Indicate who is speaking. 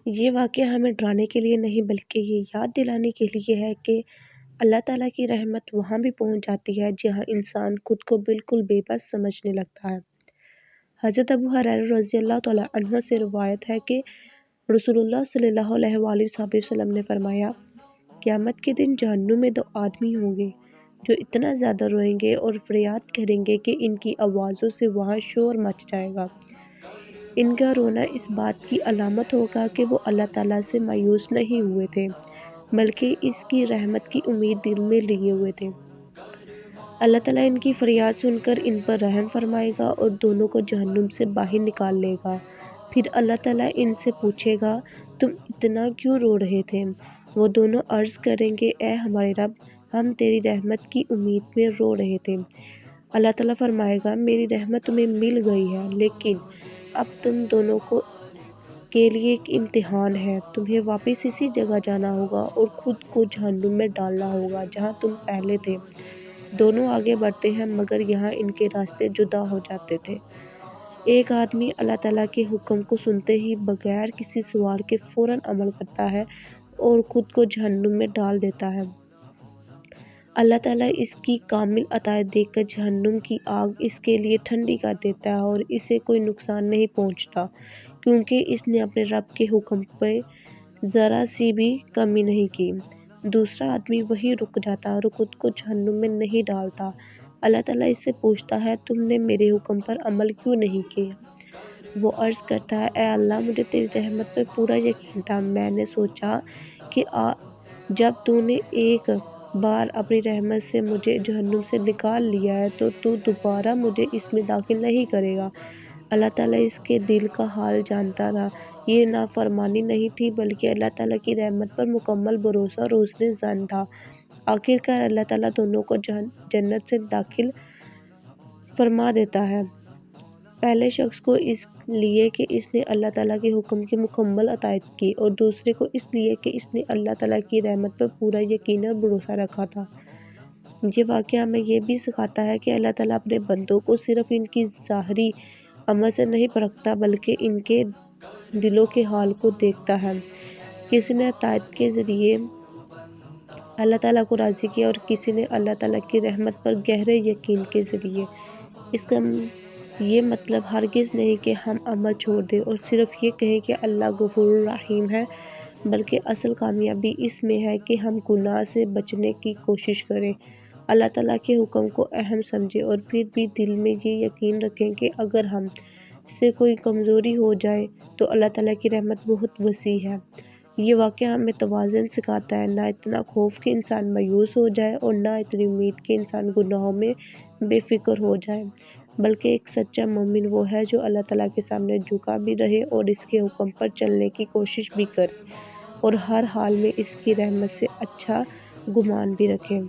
Speaker 1: یہ واقعہ ہمیں ڈرانے کے لیے نہیں بلکہ یہ یاد دلانے کے لیے ہے کہ اللہ تعالیٰ کی رحمت وہاں بھی پہنچ جاتی ہے جہاں انسان خود کو بالکل بے بس سمجھنے لگتا ہے۔ حضرت ابو ہریرہ رضی اللہ تعالیٰ عنہ سے روایت ہے کہ رسول اللہ صلی اللہ علیہ وآلہ وسلم نے فرمایا، قیامت کے دن جہنم میں 2 آدمی ہوں گے جو اتنا زیادہ روئیں گے اور فریاد کریں گے کہ ان کی آوازوں سے وہاں شور مچ جائے گا۔ ان کا رونا اس بات کی علامت ہوگا کہ وہ اللہ تعالیٰ سے مایوس نہیں ہوئے تھے بلکہ اس کی رحمت کی امید دل میں لیے ہوئے تھے۔ اللہ تعالیٰ ان کی فریاد سن کر ان پر رحم فرمائے گا اور دونوں کو جہنم سے باہر نکال لے گا۔ پھر اللہ تعالیٰ ان سے پوچھے گا، تم اتنا کیوں رو رہے تھے؟ وہ دونوں عرض کریں گے، اے ہمارے رب، ہم تیری رحمت کی امید میں رو رہے تھے۔ اللہ تعالیٰ فرمائے گا، میری رحمت تمہیں مل گئی ہے، لیکن اب تم دونوں کے لیے ایک امتحان ہے۔ تمہیں واپس اسی جگہ جانا ہوگا اور خود کو جہنم میں ڈالنا ہوگا جہاں تم پہلے تھے۔ دونوں آگے بڑھتے ہیں مگر یہاں ان کے راستے جدا ہو جاتے تھے۔ ایک آدمی اللہ تعالیٰ کے حکم کو سنتے ہی بغیر کسی سوال کے فوراً عمل کرتا ہے اور خود کو جہنم میں ڈال دیتا ہے۔ اللہ تعالیٰ اس کی کامل اطاعت دیکھ کر جہنم کی آگ اس کے لیے ٹھنڈی کر دیتا ہے اور اسے کوئی نقصان نہیں پہنچتا کیونکہ اس نے اپنے رب کے حکم پہ ذرا سی بھی کمی نہیں کی۔ دوسرا آدمی وہیں رک جاتا ہے اور خود کو جہنم میں نہیں ڈالتا۔ اللہ تعالیٰ اس سے پوچھتا ہے، تم نے میرے حکم پر عمل کیوں نہیں کیا؟ وہ عرض کرتا ہے، اے اللہ، مجھے تیری رحمت پر پورا یقین تھا۔ میں نے سوچا کہ جب تو نے ایک بار اپنی رحمت سے مجھے جہنم سے نکال لیا ہے تو دوبارہ مجھے اس میں داخل نہیں کرے گا۔ اللہ تعالیٰ اس کے دل کا حال جانتا تھا۔ یہ نافرمانی نہیں تھی بلکہ اللہ تعالیٰ کی رحمت پر مکمل بھروسہ اور حسن ظن تھا۔ آخرکار اللہ تعالیٰ دونوں کو جنت سے داخل فرما دیتا ہے، پہلے شخص کو اس لیے کہ اس نے اللہ تعالیٰ کے حکم کی مکمل اطاعت کی اور دوسرے کو اس لیے کہ اس نے اللہ تعالیٰ کی رحمت پر پورا یقین اور بھروسہ رکھا تھا۔ یہ واقعہ ہمیں یہ بھی سکھاتا ہے کہ اللہ تعالیٰ اپنے بندوں کو صرف ان کی ظاہری عمل سے نہیں پرکھتا بلکہ ان کے دلوں کے حال کو دیکھتا ہے۔ کسی نے اطاعت کے ذریعے اللہ تعالیٰ کو راضی کیا اور کسی نے اللہ تعالیٰ کی رحمت پر گہرے یقین کے ذریعے۔ اس کا یہ مطلب ہرگز نہیں کہ ہم عمل چھوڑ دیں اور صرف یہ کہیں کہ اللہ غفور الرحیم ہے، بلکہ اصل کامیابی اس میں ہے کہ ہم گناہ سے بچنے کی کوشش کریں، اللہ تعالیٰ کے حکم کو اہم سمجھیں اور پھر بھی دل میں یہ یقین رکھیں کہ اگر ہم سے کوئی کمزوری ہو جائے تو اللہ تعالیٰ کی رحمت بہت وسیع ہے۔ یہ واقعہ ہمیں توازن سکھاتا ہے، نہ اتنا خوف کہ انسان مایوس ہو جائے اور نہ اتنی امید کہ انسان گناہوں میں بے فکر ہو جائے، بلکہ ایک سچا مومن وہ ہے جو اللہ تعالیٰ کے سامنے جھکا بھی رہے اور اس کے حکم پر چلنے کی کوشش بھی کرے اور ہر حال میں اس کی رحمت سے اچھا گمان بھی رکھے۔